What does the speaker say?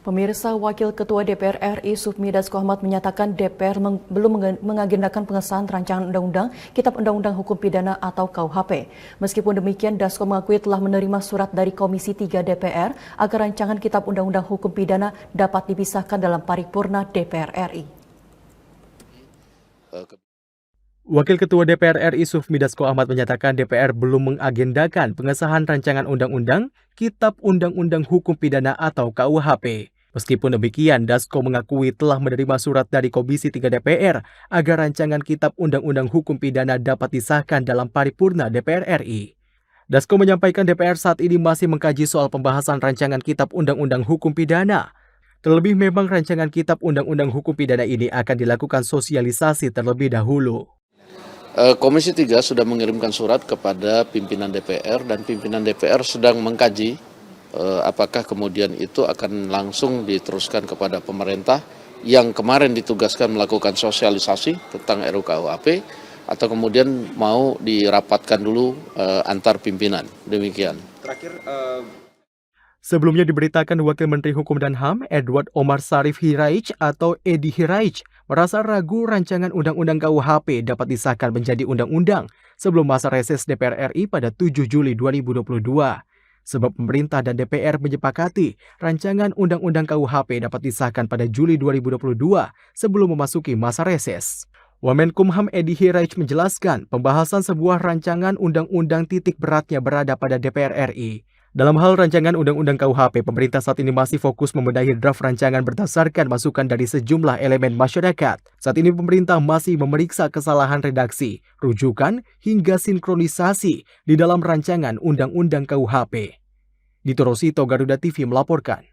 Pemirsa, Wakil Ketua DPR RI Sufmi Dasko Ahmad menyatakan DPR belum mengagendakan pengesahan rancangan undang-undang Kitab Undang-Undang Hukum Pidana atau KUHP. Meskipun demikian, Dasko mengakui telah menerima surat dari Komisi 3 DPR agar rancangan Kitab Undang-Undang Hukum Pidana dapat dipisahkan dalam paripurna DPR RI. Wakil Ketua DPR RI Sufmi Dasko Ahmad menyatakan DPR belum mengagendakan pengesahan rancangan undang-undang Kitab Undang-Undang Hukum Pidana atau KUHP. Meskipun demikian, Dasko mengakui telah menerima surat dari Komisi 3 DPR agar rancangan Kitab Undang-Undang Hukum Pidana dapat disahkan dalam paripurna DPR RI. Dasko menyampaikan DPR saat ini masih mengkaji soal pembahasan rancangan Kitab Undang-Undang Hukum Pidana. Terlebih memang rancangan Kitab Undang-Undang Hukum Pidana ini akan dilakukan sosialisasi terlebih dahulu. Komisi 3 sudah mengirimkan surat kepada pimpinan DPR dan pimpinan DPR sedang mengkaji apakah kemudian itu akan langsung diteruskan kepada pemerintah yang kemarin ditugaskan melakukan sosialisasi tentang RUU KUHP atau kemudian mau dirapatkan dulu antar pimpinan. Demikian. Sebelumnya diberitakan Wakil Menteri Hukum dan HAM Edward Omar Syarif Hiraij atau Edi Hiraij merasa ragu rancangan Undang-Undang KUHP dapat disahkan menjadi undang-undang sebelum masa reses DPR RI pada 7 Juli 2022. Sebab pemerintah dan DPR menyepakati rancangan Undang-Undang KUHP dapat disahkan pada Juli 2022 sebelum memasuki masa reses. Wamenkumham Edi Hiraij menjelaskan pembahasan sebuah rancangan undang-undang titik beratnya berada pada DPR RI. Dalam hal rancangan Undang-Undang KUHP, pemerintah saat ini masih fokus membenahi draft rancangan berdasarkan masukan dari sejumlah elemen masyarakat. Saat ini pemerintah masih memeriksa kesalahan redaksi, rujukan, hingga sinkronisasi di dalam rancangan Undang-Undang KUHP. Dito Rosito, Garuda TV melaporkan.